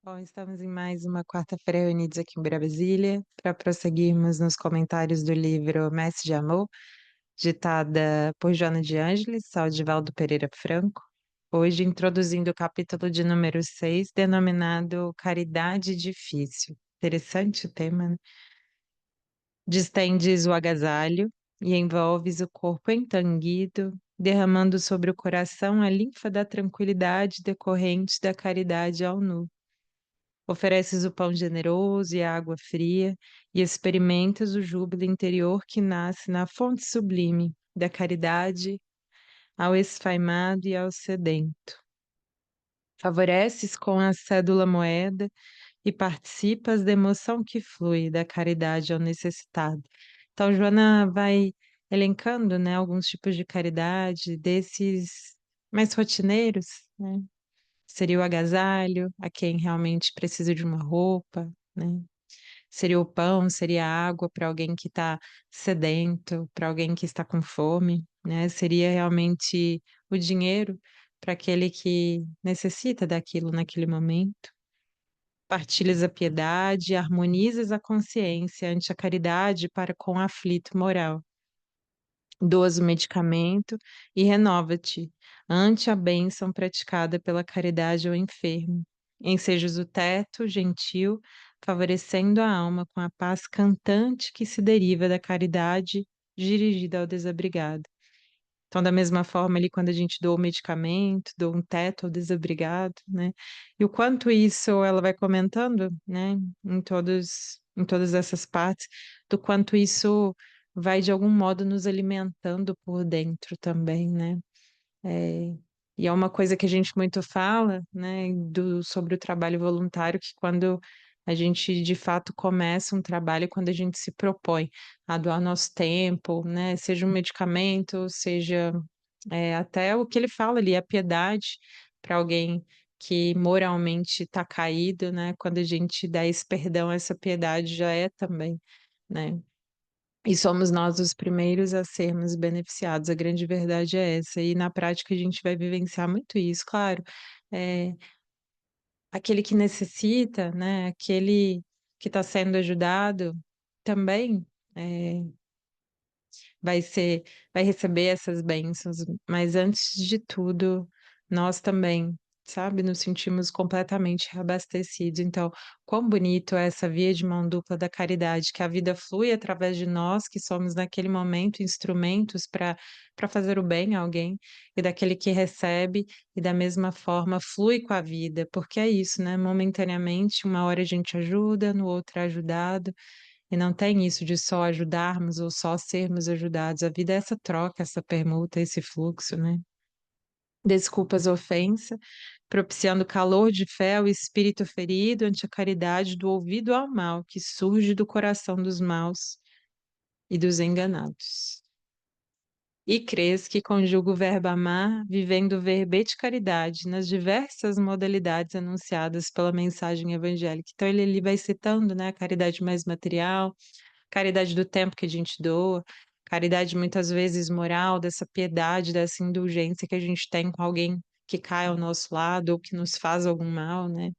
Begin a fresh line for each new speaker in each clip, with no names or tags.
Bom, estamos em mais uma quarta-feira reunidos aqui em Brasília para prosseguirmos nos comentários do livro Mestre de Amor, ditada por Joana de Ângeles, Saldivaldo Pereira Franco. Hoje introduzindo o capítulo de número 6, denominado Caridade Difícil. Interessante o tema, né? Distendes o agasalho e envolves o corpo entanguido, derramando sobre o coração a linfa da tranquilidade decorrente da caridade ao nu. Ofereces o pão generoso e a água fria, e experimentas o júbilo interior que nasce na fonte sublime da caridade ao esfaimado e ao sedento. Favoreces com a cédula moeda e participas da emoção que flui da caridade ao necessitado. Então, Joana vai elencando, né, alguns tipos de caridade, desses mais rotineiros, né? Seria o agasalho, a quem realmente precisa de uma roupa, né? Seria o pão, seria a água para alguém que está sedento, para alguém que está com fome, né? Seria realmente o dinheiro para aquele que necessita daquilo naquele momento. Partilhas a piedade, harmonizas a consciência ante a caridade para com o aflito moral. Doas o medicamento e renova-te ante a bênção praticada pela caridade ao enfermo. Ensejas o teto gentil, favorecendo a alma com a paz cantante que se deriva da caridade dirigida ao desabrigado. Então, da mesma forma, ali, quando a gente doa o medicamento, doa um teto ao desabrigado, né? E o quanto isso, ela vai comentando, né, em todas essas partes, do quanto isso vai, de algum modo, nos alimentando por dentro também, né? É, e é uma coisa que a gente muito fala, né, sobre o trabalho voluntário, que quando a gente de fato começa um trabalho, quando a gente se propõe a doar nosso tempo, né, seja um medicamento, seja até o que ele fala ali, a piedade para alguém que moralmente está caído, né, quando a gente dá esse perdão, essa piedade já é também, né? E somos nós os primeiros a sermos beneficiados, a grande verdade é essa. E na prática a gente vai vivenciar muito isso, claro. É, aquele que necessita, né? Aquele que está sendo ajudado também é, vai ser, vai receber essas bênçãos, mas antes de tudo, nós também, sabe, nos sentimos completamente reabastecidos. Então, quão bonito é essa via de mão dupla da caridade, que a vida flui através de nós, que somos naquele momento instrumentos para fazer o bem a alguém, e daquele que recebe, e da mesma forma flui com a vida, porque é isso, né? Momentaneamente, uma hora a gente ajuda, no outro é ajudado. E não tem isso de só ajudarmos ou só sermos ajudados. A vida é essa troca, essa permuta, esse fluxo, né? Desculpas a ofensa, propiciando calor de fé ao espírito ferido ante a caridade do ouvido ao mal que surge do coração dos maus e dos enganados. E crês que conjuga o verbo amar, vivendo o verbete caridade nas diversas modalidades anunciadas pela mensagem evangélica. Então ele vai citando, né, a caridade mais material, caridade do tempo que a gente doa, caridade muitas vezes moral, dessa piedade, dessa indulgência que a gente tem com alguém que cai ao nosso lado ou que nos faz algum mal, né?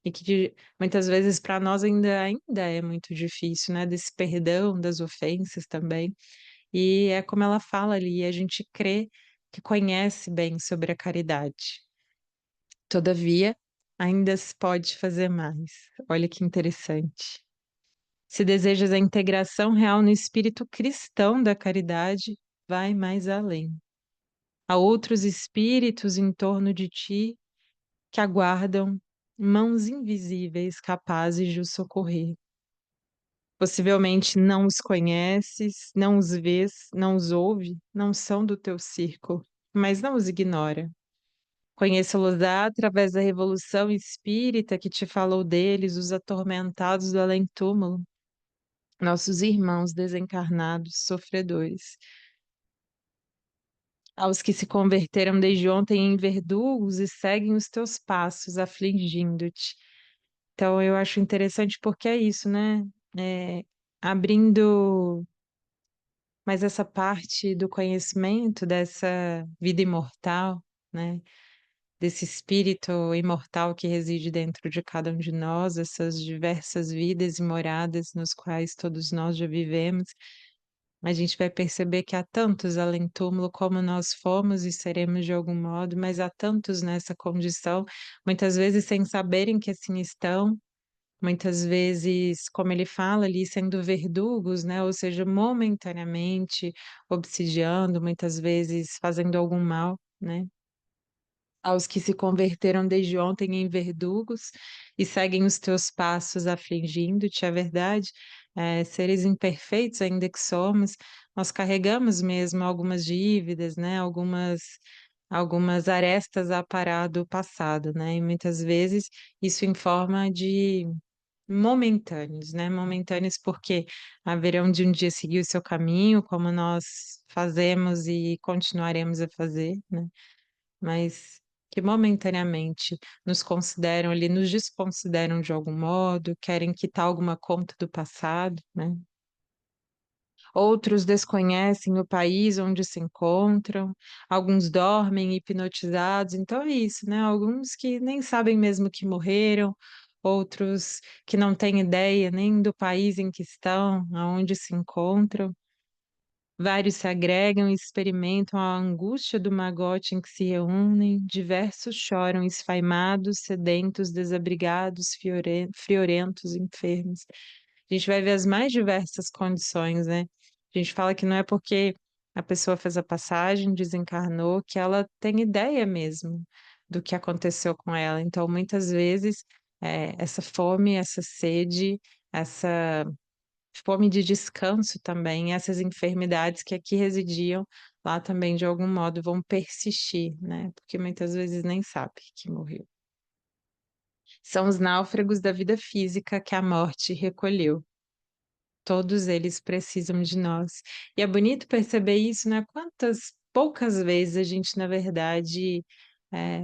E que muitas vezes para nós ainda é muito difícil, né? Desse perdão das ofensas também. E é como ela fala ali, a gente crê que conhece bem sobre a caridade. Todavia, ainda se pode fazer mais. Olha que interessante. Se desejas a integração real no espírito cristão da caridade, vai mais além. Há outros espíritos em torno de ti que aguardam mãos invisíveis capazes de o socorrer. Possivelmente não os conheces, não os vês, não os ouve, não são do teu círculo, mas não os ignora. Conhecê-los-á através da revolução espírita que te falou deles, os atormentados do além-túmulo, nossos irmãos desencarnados, sofredores, aos que se converteram desde ontem em verdugos e seguem os teus passos, afligindo-te. Então, eu acho interessante porque é isso, né? É, abrindo mais essa parte do conhecimento dessa vida imortal, né? desse espírito imortal que reside dentro de cada um de nós, essas diversas vidas e moradas nos quais todos nós já vivemos, a gente vai perceber que há tantos além-túmulo como nós fomos e seremos de algum modo, mas há tantos nessa condição, muitas vezes sem saberem que assim estão, muitas vezes, como ele fala ali, sendo verdugos, né? Ou seja, momentaneamente obsidiando, muitas vezes fazendo algum mal, né? Aos que se converteram desde ontem em verdugos e seguem os teus passos afligindo-te, é verdade, seres imperfeitos ainda que somos, nós carregamos mesmo algumas dívidas, né, algumas arestas a parar do passado, né, e muitas vezes isso em forma de momentâneos, né, momentâneos porque haverão de um dia seguir o seu caminho, como nós fazemos e continuaremos a fazer, né, mas que momentaneamente nos consideram ali, nos desconsideram de algum modo, querem quitar alguma conta do passado, né? Outros desconhecem o país onde se encontram, alguns dormem hipnotizados, então é isso, né? Alguns que nem sabem mesmo que morreram, outros que não têm ideia nem do país em que estão, aonde se encontram. Vários se agregam e experimentam a angústia do magote em que se reúnem, diversos choram esfaimados, sedentos, desabrigados, friorentos, enfermos. A gente vai ver as mais diversas condições, né? A gente fala que não é porque a pessoa fez a passagem, desencarnou, que ela tem ideia mesmo do que aconteceu com ela. Então, muitas vezes, essa fome, essa sede, essa fome de descanso também, essas enfermidades que aqui residiam, lá também de algum modo vão persistir, né? Porque muitas vezes nem sabe que morreu. São os náufragos da vida física que a morte recolheu. Todos eles precisam de nós. E é bonito perceber isso, né? Quantas poucas vezes a gente, na verdade, é,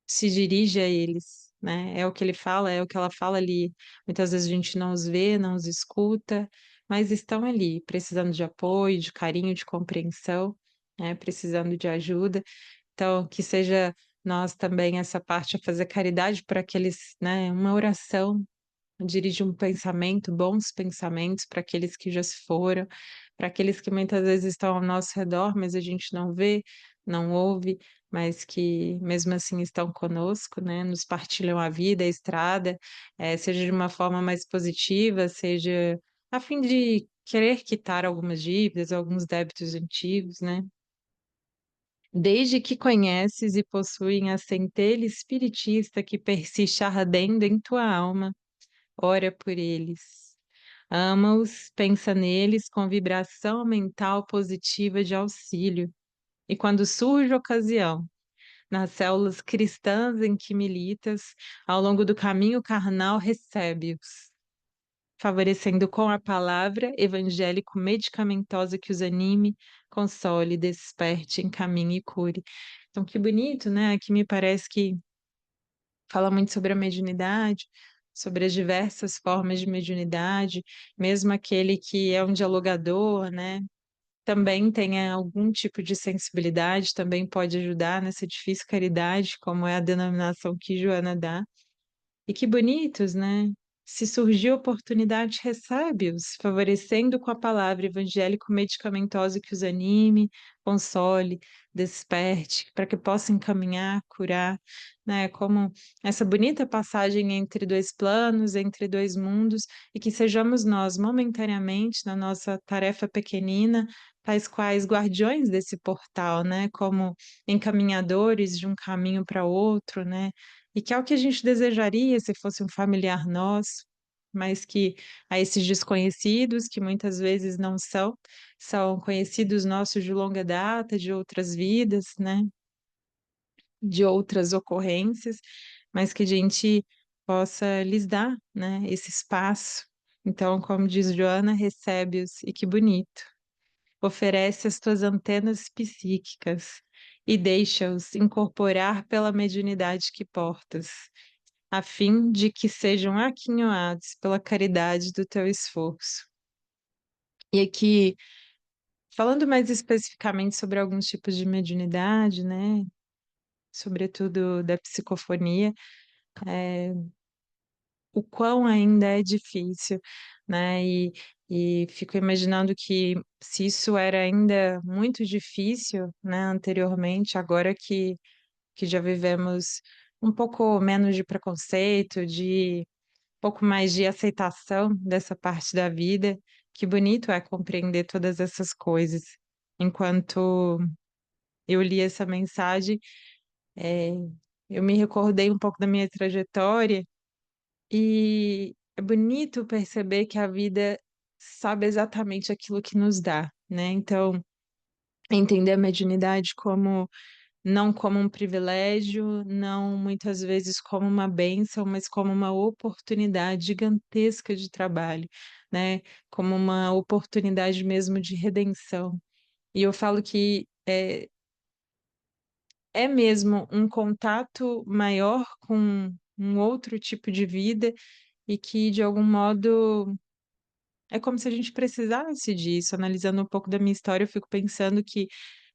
se dirige a eles, né? É o que ele fala, é o que ela fala ali. Muitas vezes a gente não os vê, não os escuta, mas estão ali, precisando de apoio, de carinho, de compreensão, né? Precisando de ajuda. Então, que seja nós também essa parte a fazer caridade para aqueles, né? Uma oração dirige um pensamento, bons pensamentos para aqueles que já se foram, para aqueles que muitas vezes estão ao nosso redor, mas a gente não vê, não ouve, mas que mesmo assim estão conosco, né? Nos partilham a vida, a estrada, seja de uma forma mais positiva, seja a fim de querer quitar algumas dívidas, alguns débitos antigos, né? Desde que conheces e possuem a centelha espiritista que persiste ardendo em tua alma, ora por eles. Ama-os, pensa neles com vibração mental positiva de auxílio. E quando surge ocasião, nas células cristãs em que militas, ao longo do caminho carnal, recebe-os, favorecendo com a palavra evangélico medicamentosa que os anime, console, desperte, encaminhe e cure. Então, que bonito, né? Aqui me parece que fala muito sobre a mediunidade, sobre as diversas formas de mediunidade, mesmo aquele que é um dialogador, né? Também tem algum tipo de sensibilidade, também pode ajudar nessa difícil caridade, como é a denominação que Joana dá. E que bonitos, né? Se surgir oportunidade, recebe-os, favorecendo com a palavra evangélico medicamentosa que os anime, console, desperte, para que possam encaminhar, curar, né? Como essa bonita passagem entre dois planos, entre dois mundos, e que sejamos nós, momentaneamente, na nossa tarefa pequenina, tais quais guardiões desse portal, né? Como encaminhadores de um caminho para outro, né? E que é o que a gente desejaria se fosse um familiar nosso, mas que a esses desconhecidos, que muitas vezes não são, são conhecidos nossos de longa data, de outras vidas, né? De outras ocorrências, mas que a gente possa lhes dar, né? Esse espaço. Então, como diz Joana, recebe-os e que bonito. Oferece as tuas antenas psíquicas e deixa-os incorporar pela mediunidade que portas, a fim de que sejam aquinhoados pela caridade do teu esforço. E aqui, falando mais especificamente sobre alguns tipos de mediunidade, né? sobretudo da psicofonia, eh, o quão ainda é difícil, né, e fico imaginando que se isso era ainda muito difícil, né, anteriormente, agora que já vivemos um pouco menos de preconceito, de pouco mais de aceitação dessa parte da vida, que bonito é compreender todas essas coisas. Enquanto eu li essa mensagem, eh, eu me recordei um pouco da minha trajetória e é bonito perceber que a vida sabe exatamente aquilo que nos dá, né. Então, entender a mediunidade como não como um privilégio, não muitas vezes como uma bênção, mas como uma oportunidade gigantesca de trabalho, né, como uma oportunidade mesmo de redenção. E eu falo que, é mesmo um contato maior com um outro tipo de vida e que de algum modo é como se a gente precisasse disso. Analisando um pouco da minha história, eu fico pensando que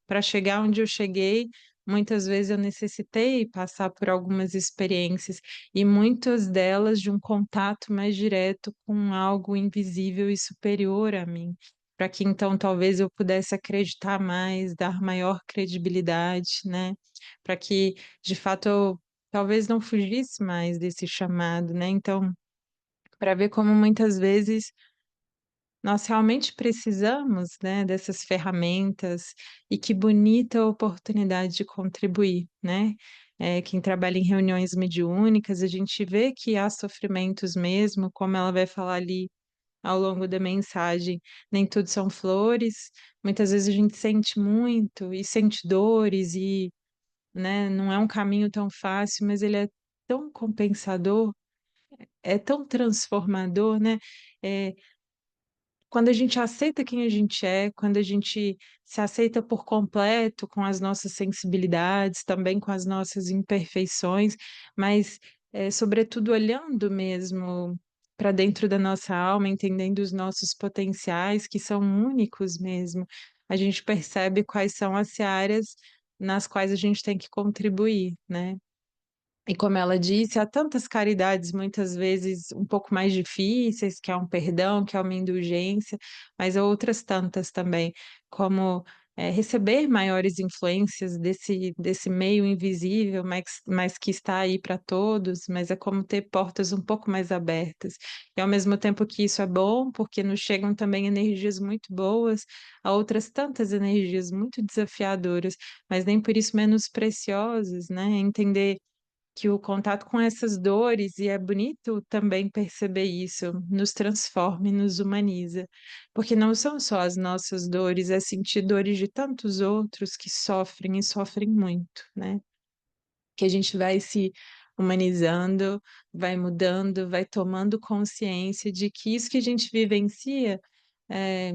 para chegar onde eu cheguei, muitas vezes eu necessitei passar por algumas experiências, e muitas delas de um contato mais direto com algo invisível e superior a mim, para que então talvez eu pudesse acreditar mais, dar maior credibilidade, né, para que de fato eu talvez não fugisse mais desse chamado, né. Então, para ver como muitas vezes nós realmente precisamos, né, dessas ferramentas, e que bonita oportunidade de contribuir, né. Quem trabalha em reuniões mediúnicas, a gente vê que há sofrimentos mesmo, como ela vai falar ali ao longo da mensagem, nem tudo são flores, muitas vezes a gente sente muito e sente dores e, né, não é um caminho tão fácil, mas ele é tão compensador, é tão transformador, né. Eh Quando a gente aceita quem a gente é, quando a gente se aceita por completo com as nossas sensibilidades, também com as nossas imperfeições, mas, sobretudo olhando mesmo para dentro da nossa alma, entendendo os nossos potenciais, que são únicos mesmo, a gente percebe quais são as searas nas quais a gente tem que contribuir, né. E como ela disse, há tantas caridades muitas vezes um pouco mais difíceis, que é um perdão, que é uma indulgência, mas há outras tantas também, como, receber maiores influências desse meio invisível, mas que está aí para todos, mas é como ter portas um pouco mais abertas. E ao mesmo tempo que isso é bom, porque nos chegam também energias muito boas, há outras tantas energias muito desafiadoras, mas nem por isso menos preciosas, né, entender que o contato com essas dores, e é bonito também perceber isso, nos transforma e nos humaniza, porque não são só as nossas dores, é sentir dores de tantos outros que sofrem e sofrem muito, né. Que a gente vai se humanizando, vai mudando, vai tomando consciência de que isso que a gente vivencia, eh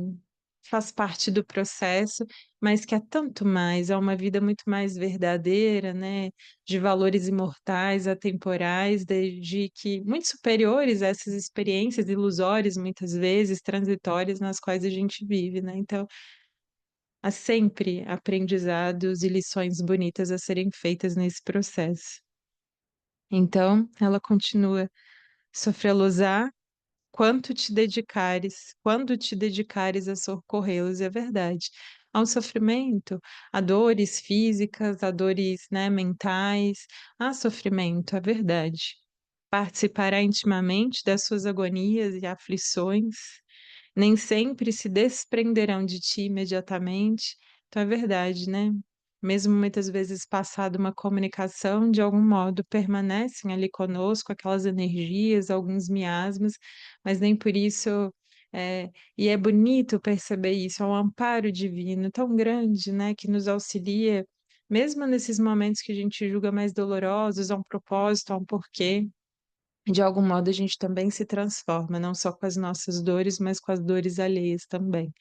faz parte do processo, mas que é tanto mais, é uma vida muito mais verdadeira, né, de valores imortais, atemporais, de que muito superiores a essas experiências ilusórias, muitas vezes, transitórias, nas quais a gente vive, né. Então, há sempre aprendizados e lições bonitas a serem feitas nesse processo. Então, ela continua: "Sofrê-los-á quanto te dedicares, quando te dedicares a socorrê-los", é verdade. Há um sofrimento, há dores físicas, há dores, né, mentais, há sofrimento, é verdade. Participará intimamente das suas agonias e aflições, nem sempre se desprenderão de ti imediatamente. Então é verdade, né. Mesmo muitas vezes passado uma comunicação, de algum modo permanecem ali conosco aquelas energias, alguns miasmas, mas nem por isso, e é bonito perceber isso, é um amparo divino tão grande, né, que nos auxilia, mesmo nesses momentos que a gente julga mais dolorosos, há um propósito, há um porquê. De algum modo a gente também se transforma, não só com as nossas dores, mas com as dores alheias também.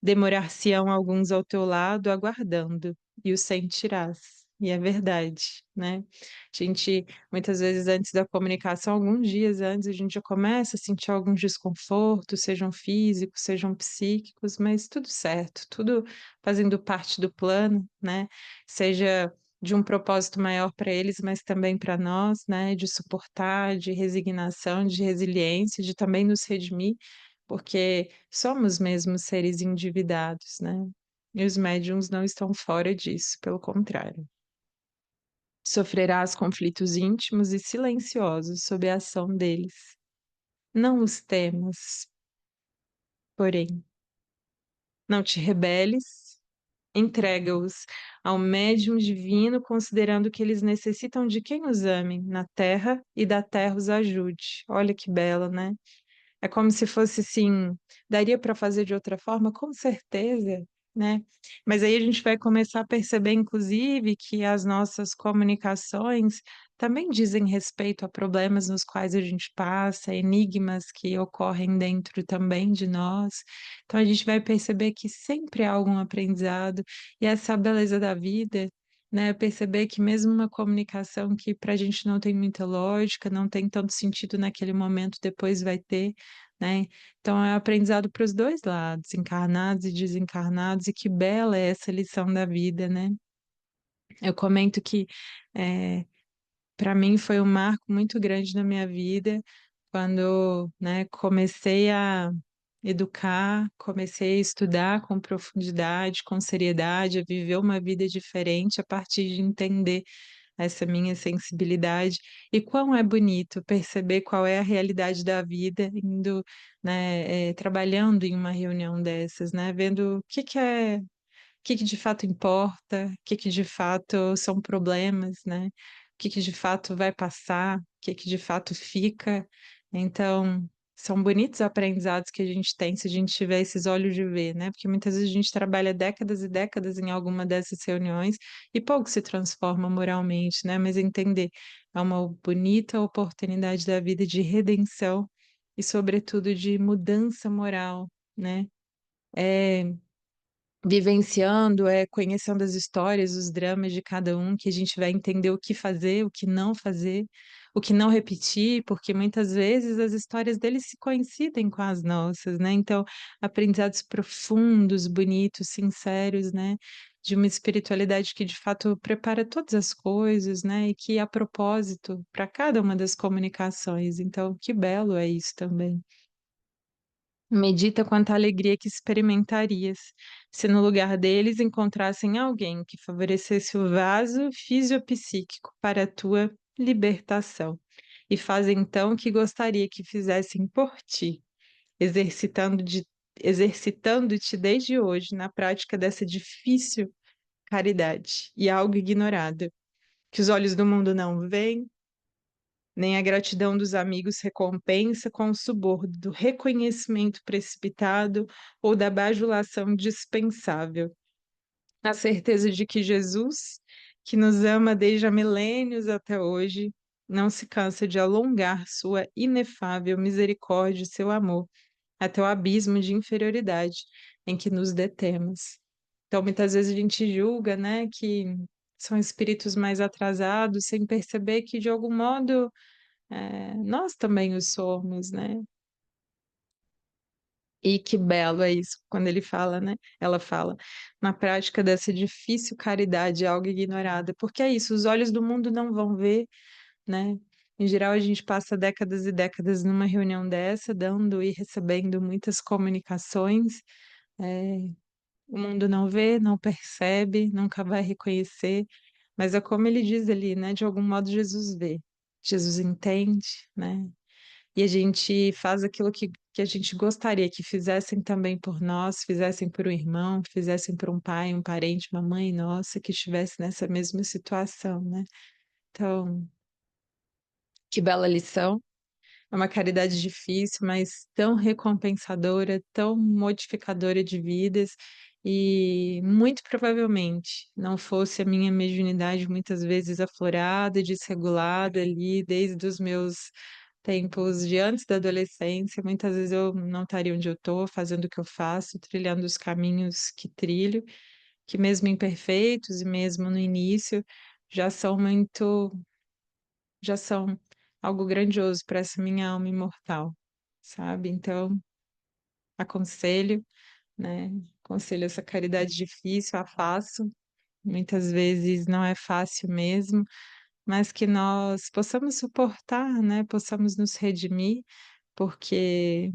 Demorar-se-ão alguns ao teu lado aguardando, e o sentirás. E é verdade, né. A gente, muitas vezes antes da comunicação, alguns dias antes, a gente já começa a sentir alguns desconfortos, sejam físicos, sejam psíquicos, mas tudo certo, tudo fazendo parte do plano, né. Seja de um propósito maior para eles, mas também para nós, né, de suportar, de resignação, de resiliência, de também nos redimir, porque somos mesmo seres endividados, né? E os médiums não estão fora disso, pelo contrário. Sofrerás conflitos íntimos e silenciosos sob a ação deles. Não os temas, porém, não te rebeles, entrega-os ao médium divino, considerando que eles necessitam de quem os ame na terra e da terra os ajude. Olha que bela, né? É como se fosse assim, daria para fazer de outra forma? Com certeza, né? Mas aí a gente vai começar a perceber, inclusive, que as nossas comunicações também dizem respeito a problemas nos quais a gente passa, enigmas que ocorrem dentro também de nós. Então a gente vai perceber que sempre há algum aprendizado, e essa é a beleza da vida. Né, perceber que mesmo uma comunicação que para a gente não tem muita lógica, não tem tanto sentido naquele momento, depois vai ter, né? Então é aprendizado para os dois lados, encarnados e desencarnados, e que bela é essa lição da vida, né? Eu comento que para mim foi um marco muito grande na minha vida quando, né, comecei a educar, comecei a estudar com profundidade, com seriedade, a viver uma vida diferente a partir de entender essa minha sensibilidade, e quão é bonito perceber qual é a realidade da vida indo, né, trabalhando em uma reunião dessas, né, vendo o que que é, o que que de fato importa, o que que de fato são problemas, né, o que que de fato vai passar, o que que de fato fica. Então, são bonitos aprendizados que a gente tem se a gente tiver esses olhos de ver, né? Porque muitas vezes a gente trabalha décadas e décadas em alguma dessas reuniões e pouco se transforma moralmente, né? Mas entender é uma bonita oportunidade da vida de redenção e, sobretudo, de mudança moral, né? É vivenciando, conhecendo as histórias, os dramas de cada um, que a gente vai entender o que fazer, o que não fazer, o que não repetir, porque muitas vezes as histórias deles se coincidem com as nossas, né? Então, aprendizados profundos, bonitos, sinceros, né? De uma espiritualidade que de fato prepara todas as coisas, né? E que a propósito para cada uma das comunicações. Então, que belo é isso também. Medita quanta alegria que experimentarias se no lugar deles encontrassem alguém que favorecesse o vaso fisiopsíquico para a tua libertação. E faz então o que gostaria que fizessem por ti, exercitando-te exercitando-te desde hoje na prática dessa difícil caridade e algo ignorado, que os olhos do mundo não veem, nem a gratidão dos amigos recompensa com o suborno do reconhecimento precipitado ou da bajulação dispensável. A certeza de que Jesus, que nos ama desde há milênios até hoje, não se cansa de alongar sua inefável misericórdia e seu amor até o abismo de inferioridade em que nos detemos. Então, muitas vezes a gente julga, né, que são espíritos mais atrasados, sem perceber que, de algum modo, nós também o somos, né? E que belo é isso, quando ele fala, né? Ela fala, na prática dessa difícil caridade, algo ignorada, porque é isso, os olhos do mundo não vão ver, né? Em geral, a gente passa décadas e décadas numa reunião dessa, dando e recebendo muitas comunicações. é, o mundo não vê, não percebe, nunca vai reconhecer, mas é como ele diz ali, né? De algum modo, Jesus vê, Jesus entende, né? E a gente faz aquilo que a gente gostaria que fizessem também por nós, fizessem por um irmão, fizessem por um pai, um parente, uma mãe nossa que estivesse nessa mesma situação, né? Então, que bela lição. É uma caridade difícil, mas tão recompensadora, tão modificadora de vidas. E muito provavelmente não fosse a minha mediunidade muitas vezes aflorada, desregulada ali, desde os meus tempos de antes da adolescência, muitas vezes eu não estaria onde eu estou, fazendo o que eu faço, trilhando os caminhos que trilho, que mesmo imperfeitos e mesmo no início, já são muito, já são algo grandioso para essa minha alma imortal, sabe? Então, aconselho, né? Aconselho essa caridade difícil, a faço, muitas vezes não é fácil mesmo, mas que nós possamos suportar, né, possamos nos redimir, porque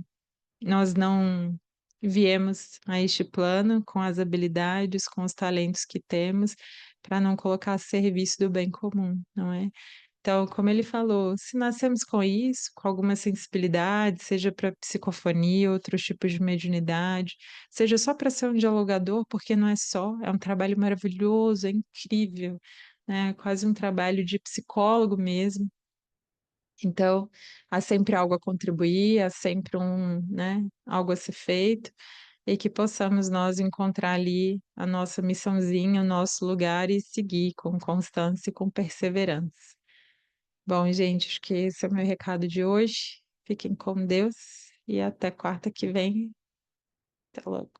nós não viemos a este plano com as habilidades, com os talentos que temos, para não colocar a serviço do bem comum, não é? Então, como ele falou, se nascemos com isso, com alguma sensibilidade, seja para psicofonia, outros tipos de mediunidade, seja só para ser um dialogador, porque não é só, é um trabalho maravilhoso, é incrível, né? Quase um trabalho de psicólogo mesmo. Então, há sempre algo a contribuir, há sempre né, algo a ser feito, e que possamos nós encontrar ali a nossa missãozinha, o nosso lugar e seguir com constância e com perseverança. Bom, gente, acho que esse é o meu recado de hoje. Fiquem com Deus e até quarta que vem. Até logo.